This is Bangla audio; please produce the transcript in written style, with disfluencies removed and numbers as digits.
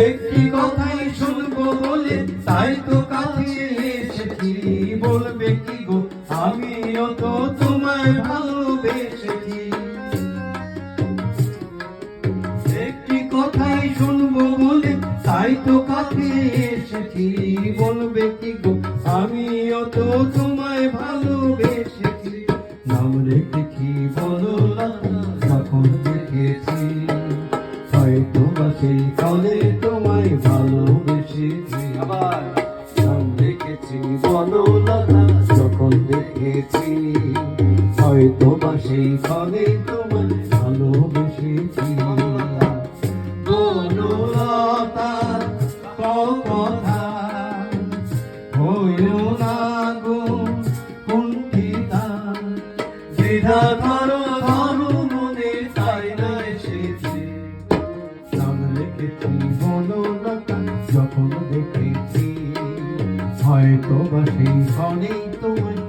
একটি কথাই শুনবো বলে তাই তো কাছে এসেছি, বলবে কি গো আমিও তো তোমায় ভালোবেসেছি। একটি কথাই শুনবো বলে তাই তো কাছে এসেছি, বলবে কি গো আমিও তো তোমায় ভালোবেসেছি। নাম রেখেছি বলো না যখন দেখেছি, হয়তো বা সেই কালে তোমায় ভালোবেসেছি। আবার নাম রেখেছি বলো না যখন দেখেছি, হয়তো বা সেই কালে তোমায় ভালোবেসেছি। বনলতা কথা হইও না গো কুণ্ঠিতা, দ্বিধা ধরো ধরো মনে তাই না এসেছে। নাম রেখেছি বনলতা যখন দেখেছি, হয়তো বা সেই ক্ষণেই তোমায়